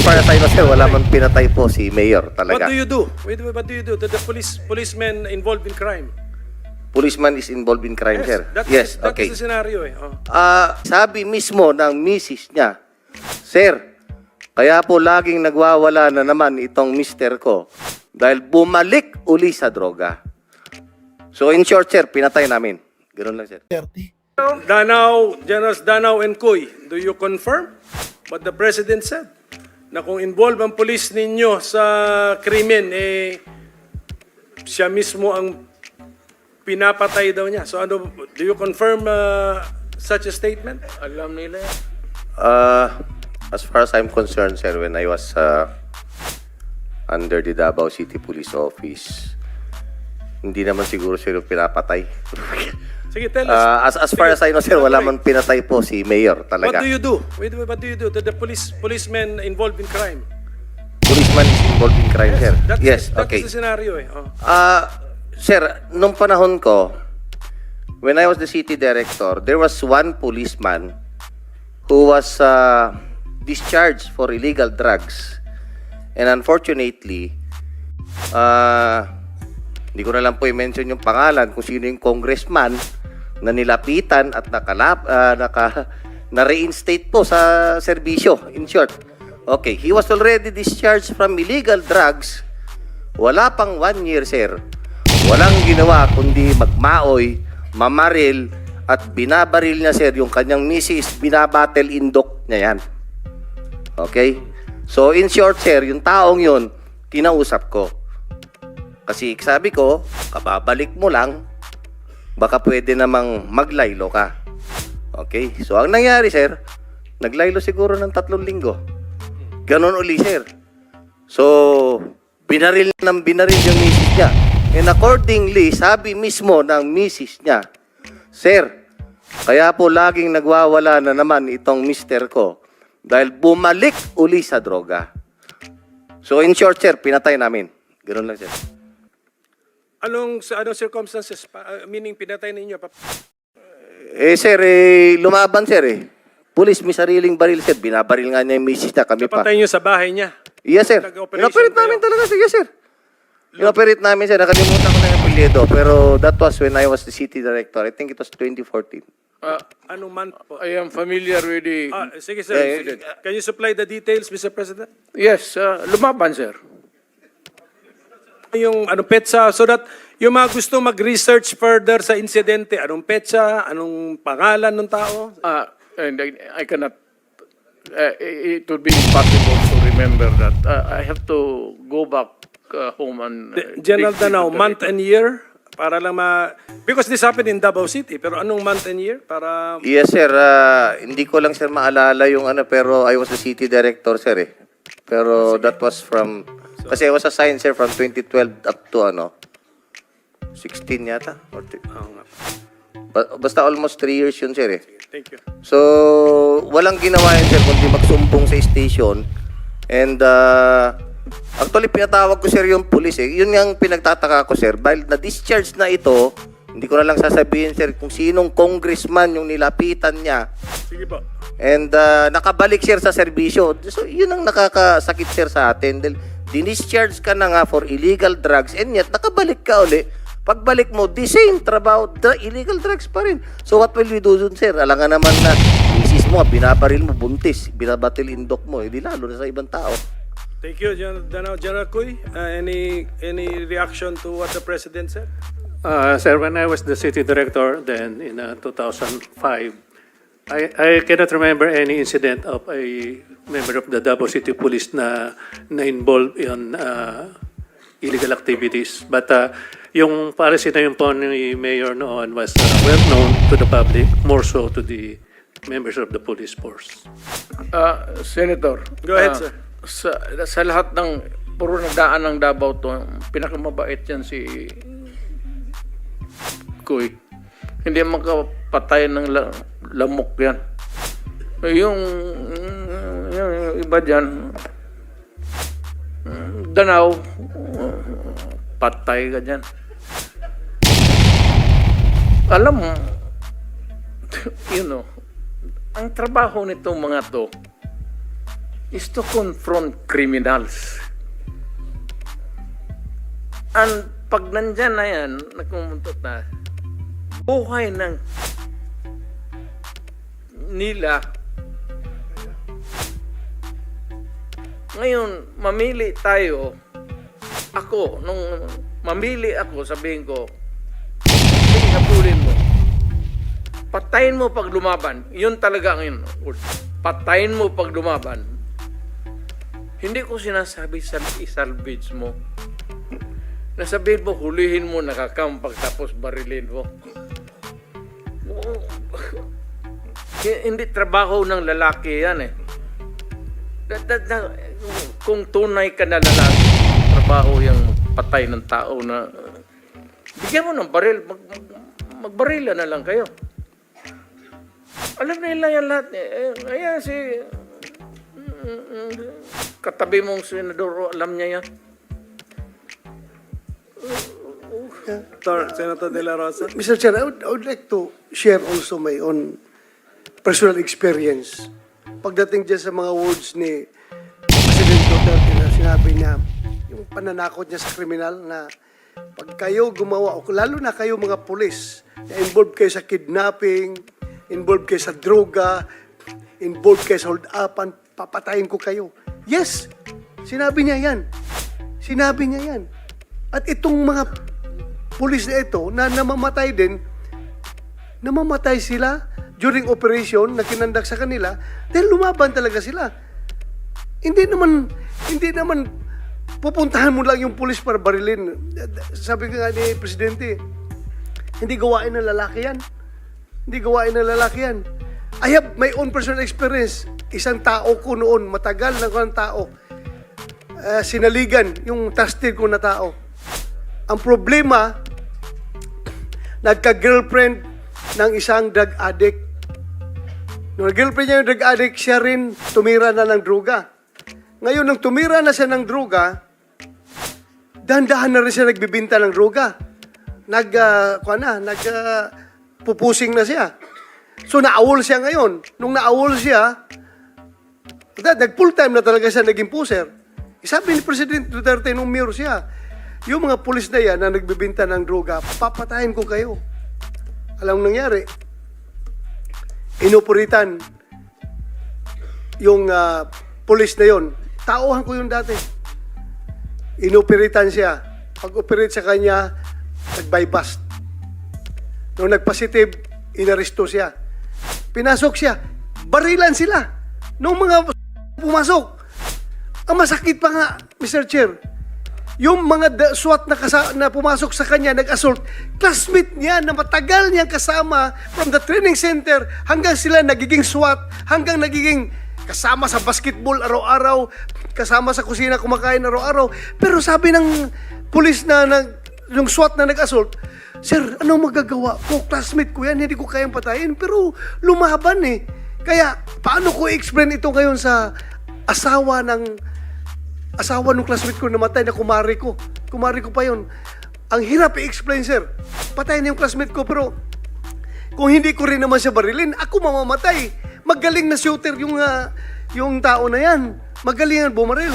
far as I know, sir, wala man pinatay po si Mayor talaga. What do you do? What do you do to the policemen involved in crime? Policeman is involved in crime, sir. Yes, That okay. is the scenario eh. Oh. Sabi mismo ng misis niya, Sir, kaya po laging nagwawala na naman itong mister ko dahil bumalik uli sa droga. So in short, sir, pinatay namin. Ganun lang, sir. Danao, Generals Danao and Cuy, do you confirm what the President said? Na kung involved ang police ninyo sa krimen, eh, siya mismo ang pinapatay daw niya. So ano, do you confirm such a statement? Alam nila yan. As far as I'm concerned, sir, when I was under the Davao City Police Office, hindi naman siguro sir yung pinapatay. Sige, tell us. As far as I know, sir, wala man pinatay po si Mayor talaga. What do you do? What do you do to the policemen involved in crime? Policeman is involved in crime, sir. Yes, That okay. is the scenario eh. Oh. Sir, nung panahon ko, when I was the city director, there was one policeman who was discharged for illegal drugs. And unfortunately, hindi ko na lang po i-mention yung pangalan kung sino yung congressman na nilapitan at na-reinstate po sa serbisyo. In short, okay, he was already discharged from illegal drugs. Wala pang 1 year, sir. Walang ginawa kundi magmaoy, mamaril, at binabaril niya, sir, yung kanyang misis, binabattle indok niya yan. Okay? So, in short, sir, yung taong yun, kinausap ko. Kasi sabi ko, kababalik mo lang, baka pwede namang maglaylo ka. Okay? So, ang nangyari, sir, naglaylo siguro ng 3 linggo. Ganon uli, sir. So, binaril ng binaril yung misis niya. And accordingly, sabi mismo ng misis niya, Sir, kaya po laging nagwawala na naman itong mister ko dahil bumalik uli sa droga. So in short, sir, pinatay namin. Ganun lang, sir. Anong circumstances? Meaning pinatay ninyo? Sir, lumaban, sir, Pulis, may sariling baril, sir. Binabaril nga niya yung misis niya. Kami pa. Napatay nyo sa bahay niya? Yes, sir. Nag-operation Inoperate kayo? namin talaga, sir. Yes, sir. Inoperate namin, sir. Nakalimutan ko na yung apelyido. Pero that was when I was the city director. I think it was 2014. Anong month po? I am familiar with the... Sige, sir. Can you supply the details, Mr. President? Yes, lumaban, sir. Yung anong petsa, so that yung mga gusto mag-research further sa insidente, anong petsa, anong pangalan ng tao? And I cannot... it would be impossible to remember that. I have to go back home and... General dig Danao, into the month record. and year? Para lang because this happened in Davao City, pero anong month and year? Para... Yes, sir. Hindi ko lang, sir, maalala yung pero I was the city director, sir, Pero that was from... Kasi I was assigned, sir, from 2012 up to 16 yata? Or basta almost 3 years yun, sir, Thank you. So, walang ginawa yun, sir, kundi magsumbong sa station. And, actually, pinatawag ko, sir, yung police, Yun yung pinagtataka ko, sir. Dahil na-discharge na ito, hindi ko na lang sasabihin, sir, kung sinong congressman yung nilapitan niya. Sige po. And, nakabalik, sir, sa serbisyo. So, yun ang nakakasakit, sir, sa atin. Dahil, dinischarge ka na nga for illegal drugs, and yet, nakabalik ka uli. Pagbalik mo, the same trabaho, the illegal drugs pa rin. So what will we do dun, sir? Alangan naman na misis mo, binabaril mo, buntis, binabatil indok mo, di lalo na sa ibang tao. Thank you, General Cuy. Any reaction to what the President said? Sir, when I was the city director then in 2005, I cannot remember any incident of a member of the Davao City Police na involved in illegal activities. But yung policy na yun po ni Mayor noon was well known to the public, more so to the members of the police force. Senator. Go ahead, sir. Sa lahat ng puro nagdaan ng Davao to, pinakamabait yan si Kuy. Hindi makapatay ng lamok yan. Yung iba dyan, Danao, patay ka dyan. Alam mo, ang trabaho nitong mga to, is to confront criminals. And pag nandyan na yan, nagkumuntot na, buhay ng nila. Ngayon, mamili tayo. Ako, nung mamili ako, sabihin ko, sige, habulin mo. Patayin mo pag lumaban. Yun talaga ang yun. Patayin mo pag lumaban. Hindi ko sinasabi i-salvage mo. Nasabihin mo, hulihin mo, nakakampag tapos barilin mo. Hindi trabaho ng lalaki yan eh. Kung tunay ka na lalaki, trabaho yung patay ng tao na bigyan mo ng baril, magbarila na lang kayo. Alam nila yan lahat. Ayan si katabi mong senador, alam niya yan. Senator De La Rosa. Mr. Chair, I would like to share also my own personal experience. Pagdating dyan sa mga words ni President Duterte na sinabi niya, yung pananakot niya sa kriminal na pag kayo gumawa, o lalo na kayo mga pulis, na involved kayo sa kidnapping, involved kayo sa droga, involved kayo sa hold-upan, papatayin ko kayo. Yes! Sinabi niya yan. Sinabi niya yan. At itong mga pulis na ito na namamatay din, namamatay sila during operation na kinandak sa kanila dahil lumaban talaga sila. Hindi naman pupuntahan mo lang yung pulis para barilin. Sabi nga ni Presidente, hindi gawain ng lalaki yan. Hindi gawain ng lalaki yan. I have my own personal experience. Isang tao ko noon, matagal na ko ng tao, sinaligan yung trusted ko na tao. Ang problema, nagka-girlfriend ng isang drug addict. Nung girlfriend niya yung drug addict, siya rin tumira na ng droga. Ngayon, nung tumira na siya ng droga, dahan-dahan na rin siya nagbibinta ng droga. Pupusing na siya. So, naawol siya ngayon. Nung naawol siya, nag-full time na talaga siya naging puser. Sabi ni President Duterte nung mayor siya, yung mga pulis na yan na nagbibinta ng droga, papatayin ko kayo. Alam mo nangyari? Inoperitan yung pulis na yon. Tauhan ko yun dati. Inoperitan siya. Pag-operate sa kanya, nag-bypass. Nung nag-positive, inaresto siya. Pinasok siya. Barilan sila. Nung mga pumasok, ang masakit pa nga, Mr. Chair, yung mga SWAT na pumasok sa kanya, nag-assault, classmate niya na matagal niyang kasama from the training center hanggang sila nagiging SWAT, hanggang nagiging kasama sa basketball araw-araw, kasama sa kusina kumakain araw-araw. Pero sabi ng pulis yung SWAT na nag-assault, Sir, anong magagawa ko? Classmate ko yan, hindi ko kayang patayin. Pero lumaban eh. Kaya, paano ko i-explain ito ngayon sa asawa ng classmate ko na namatay na kumari ko. Kumari ko pa yun. Ang hirap i-explain, sir. Patay na yung classmate ko, pero kung hindi ko rin naman siya barilin, ako mamamatay. Magaling na shooter yung tao na yan. Magaling ang bumaril.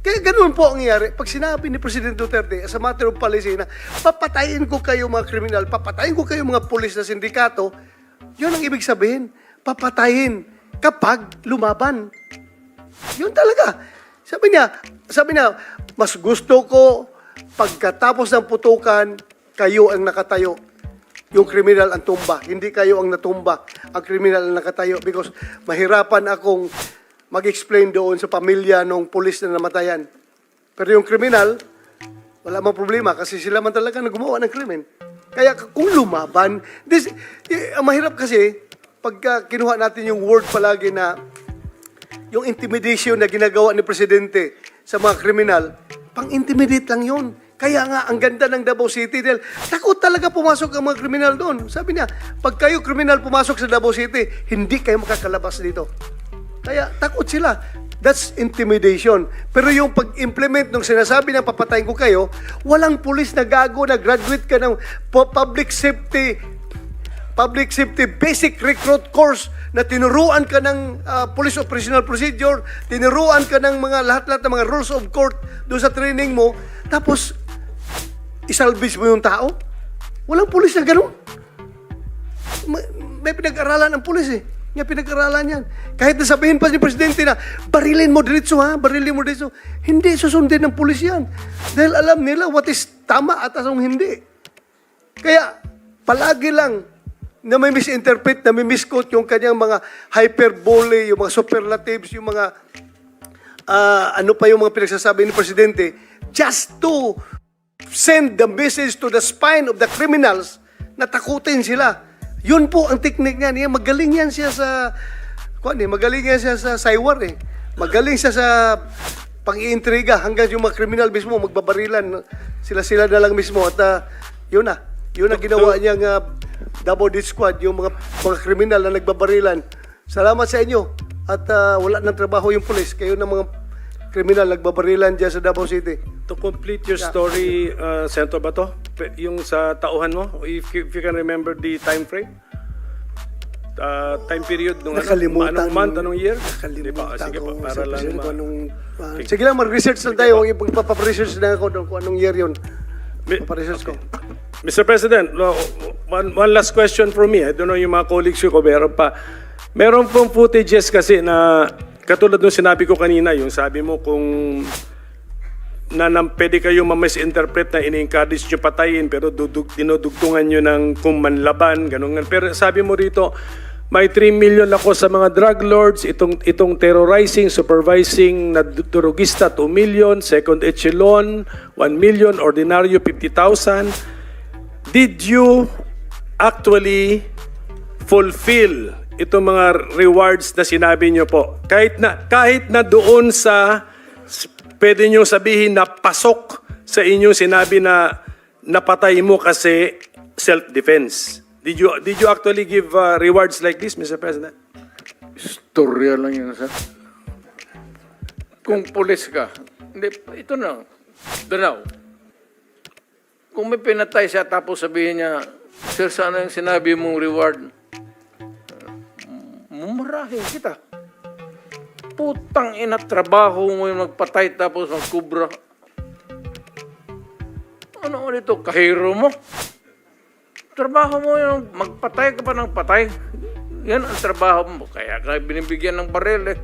Kaya ganun po ang nangyari. Pag sinabi ni President Duterte, as a matter of policy, na papatayin ko kayo mga kriminal, papatayin ko kayo mga pulis na sindikato, yun ang ibig sabihin. Papatayin kapag lumaban. Yun talaga. Sabi niya, mas gusto ko pagkatapos ng putukan, kayo ang nakatayo. Yung kriminal ang tumba. Hindi kayo ang natumba. Ang kriminal ang nakatayo. Because mahirapan akong mag-explain doon sa pamilya ng pulis na namatayan. Pero yung kriminal, wala mang problema kasi sila man talaga na gumawa ng krimen. Kaya kung lumaban, mahirap kasi pagka kinuha natin yung word palagi na yung intimidation na ginagawa ni Presidente sa mga kriminal, pang-intimidate lang yun. Kaya nga, ang ganda ng Davao City dahil takot talaga pumasok ang mga kriminal doon. Sabi niya, pag kayo kriminal pumasok sa Davao City, hindi kayo makakalabas dito. Kaya takot sila. That's intimidation. Pero yung pag-implement ng sinasabi ng papatayin ko kayo, walang pulis na gago na graduate ka ng public safety public safety basic recruit course na tinuruan ka ng police operational procedure, tinuruan ka ng mga lahat-lahat ng mga rules of court doon sa training mo, tapos isalvage mo yung tao? Walang pulis na ganun. May pinag-aralan ang pulis eh. Nga pinag-aralan yan. Kahit nasabihin pa ni Presidente na, barilin mo diretso ha, barilin mo diretso. Hindi susundin ng pulis yan. Dahil alam nila what is tama at anong hindi. Kaya, palagi lang na may misinterpret, na may misquote yung kanyang mga hyperbole, yung mga superlatives, yung mga ano pa yung mga pinagsasabi ni Presidente, just to send the message to the spine of the criminals na takutin sila. Yun po ang technique niya. Magaling yan siya sa magaling yan siya sa saywar eh. Magaling siya sa pang-iintriga hanggang yung mga kriminal mismo magbabarilan. Sila na lang mismo at yun na. Yun ang ginawa niyang double death squad, yung mga kriminal na nagbabarilan. Salamat sa inyo. At wala ng trabaho yung pulis. Kayo ng mga kriminal nagbabarilan dyan sa Davao City. To complete your story, Senator Bato, yung sa tauhan mo, if you can remember the time frame, time period, nung Nakalimutan. anong month, anong year? Nakalimutan Sige ko. pa, para lang Okay. Sige lang, mag-research lang tayo. Ipagpaparesearch na ako doon kung anong year yun. Paparesearch ko. Mr. President, one last question from me. I don't know yung mga colleagues ko, meron pa. Meron pong footages kasi na, katulad nung sinabi ko kanina, yung sabi mo kung pwede kayong ma-misinterpret na ini-encourage nyo patayin pero dinudugtungan nyo ng kung manlaban, ganun. Pero sabi mo rito, may 3 million ako sa mga drug lords, itong terrorizing, supervising na drugista 2 million, second echelon 1 million, ordinaryo 50,000. Did you actually fulfill itong mga rewards na sinabi nyo po? Kahit na doon sa pwede nyo sabihin na pasok sa inyong sinabi na napatay mo kasi self-defense. Did you actually give rewards like this, Mr. President? Istorya lang yun, sir. Kung pulis ka, hindi, ito na, Danaw. Kung may pinatay siya tapos sabihin niya, sir, sana yung sinabi mong reward? Mumarahin kita. Putang ina, trabaho mo yung magpatay tapos magkubra. Ano ulit ito? Kahiro mo? Trabaho mo yung magpatay ka pa ng patay. Yan ang trabaho mo. Kaya binibigyan ng baril eh.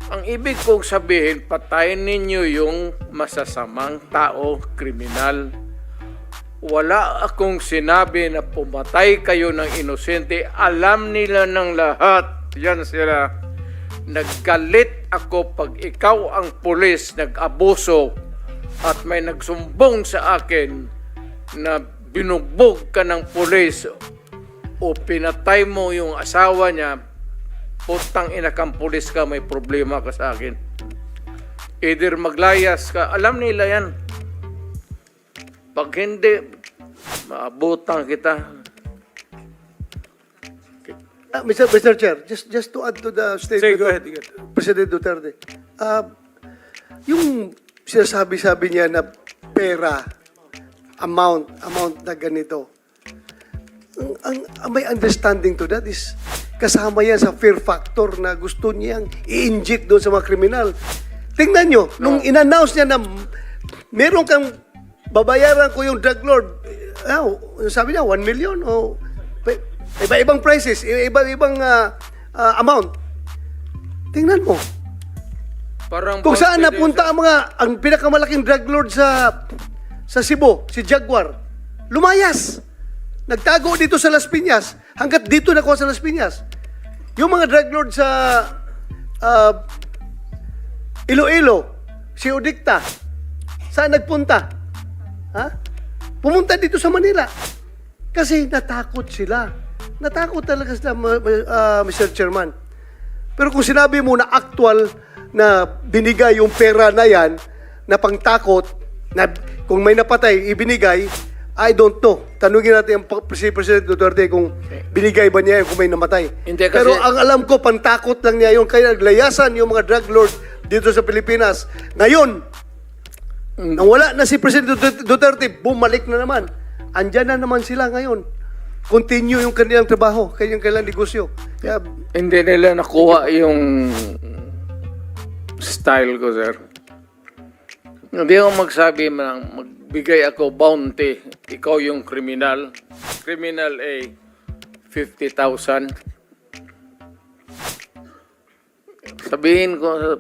Ang ibig kong sabihin, patayin ninyo yung masasamang tao, kriminal. Wala akong sinabi na pumatay kayo ng inosente. Alam nila ng lahat. Yan sila. Naggalit ako pag ikaw ang pulis, nag-abuso at may nagsumbong sa akin na binugbog ka ng pulis o pinatay mo yung asawa niya, putang ina kang pulis ka, may problema ka sa akin. Either maglayas ka, alam nila yan. Pag hindi, maabutan kita. Mr. Chair, just to add to the statement Say, go ahead. of President Duterte. Yung sinasabi-sabi niya na pera, amount na ganito. Ang may understanding to that is kasama yan sa fear factor na gusto niyang i-inject doon sa mga kriminal. Tingnan nyo, nung in-announce niya na meron kang babayaran ko yung drug lord, sabi niya 1 million o iba-ibang prices, iba-ibang amount. Tingnan mo. Parang Kung saan napunta ang pinakamalaking drug lord sa Cebu, si Jaguar, lumayas. Nagtago dito sa Las Piñas. Hanggat dito nakuha sa Las Piñas. Yung mga drug lord sa Iloilo, si Odicta, saan nagpunta? Pumunta dito sa Manila. Kasi natakot sila. Natakot talaga sila, Mr. Chairman. Pero kung sinabi mo na actual na binigay yung pera na yan, na pangtakot, na kung may napatay, ibinigay, I don't know. Tanungin natin si President Duterte kung binigay ba niya kung may namatay. Hindi, kasi pero ang alam ko, pantakot lang niya yun. Kaya naglayasan yung mga drug lord dito sa Pilipinas. Ngayon, nang wala na si President Duterte, bumalik na naman. Andyan na naman sila ngayon. continue yung kanilang trabaho, kanilang negosyo. Kaya, Hindi nila nakuha yung style ko, sir. Hindi ako magsabi magbigay ako bounty. Ikaw yung kriminal. Criminal A, 50,000. Sabihin ko,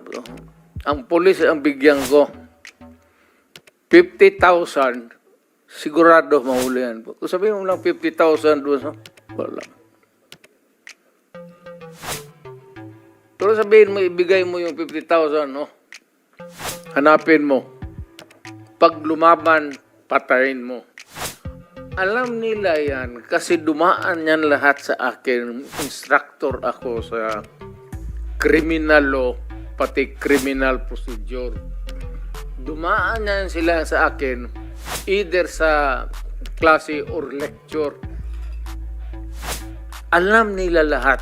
ang pulis ang bigyan ko, 50,000, sigurado mahuli yan. Kung sabihin mo lang 50,000 doon, wala. Pero sabihin mo, ibigay mo yung 50,000, no? Hanapin mo. Pag lumaban, patayin mo. Alam nila yan kasi dumaan yan lahat sa akin. Instructor ako sa criminal law, pati criminal procedure. Dumaan yan sila sa akin either sa klase or lecture. Alam nila lahat.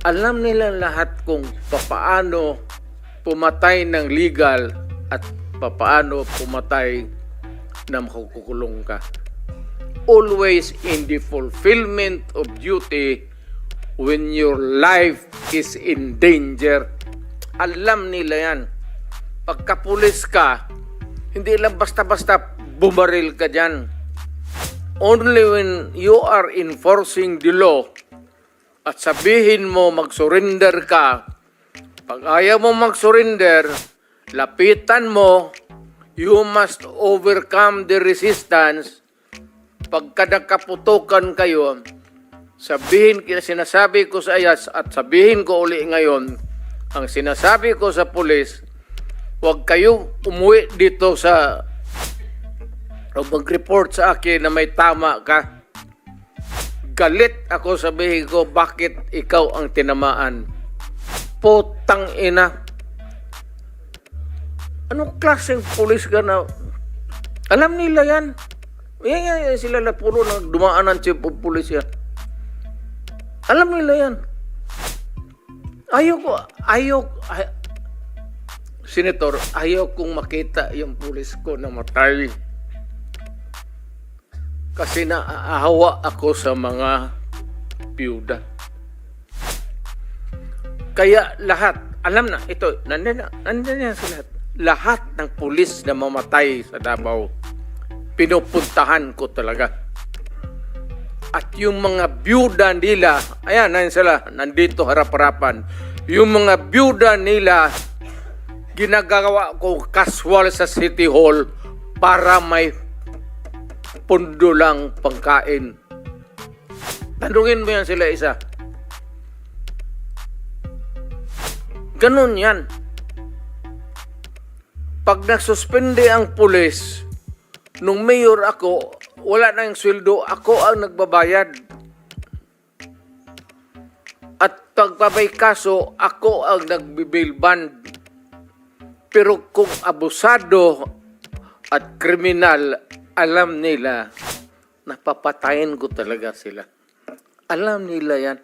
Alam nila lahat kung papaano pumatay ng legal at papaano pumatay na makukulong ka. Always in the fulfillment of duty when your life is in danger. Alam nila yan. Pagkapulis ka, hindi lang basta-basta bumaril ka dyan. Only when you are enforcing the law at sabihin mo mag-surrender ka, pag ayaw mo mag-surrender, lapitan mo, you must overcome the resistance. Pagka nagkaputukan kayo, sabihin, sinasabi ko sa ayas at sabihin ko uli ngayon, ang sinasabi ko sa pulis, huwag kayo umuwi dito sa o mag-report sa akin na may tama ka. Galit ako, sabihin ko, bakit ikaw ang tinamaan? Putang ina. Anong klaseng pulis ka na? Alam nila yan. Yan sila na puro nang dumaan ng chief of police yan. Alam nila yan. Senator, ayaw kong makita yung pulis ko na matay. Kasi naaawa ako sa mga piyuda. Kaya lahat, alam na, ito, nandiyan yan sa lahat. Lahat ng pulis na mamatay sa Davao, pinupuntahan ko talaga. At yung mga byuda nila, ayan, nandiyan sila, nandito harap-harapan. Yung mga byuda nila, ginagawa ko casual sa City Hall para may pundo lang pangkain. Tanungin mo yan sila isa. Ganun yan. Pag nagsuspende ang pulis, nung mayor ako, wala na yung sweldo, ako ang nagbabayad. At pagpabay kaso, ako ang nagbibail bond. Pero kung abusado at kriminal, alam nila, napapatayin ko talaga sila. Alam nila yan.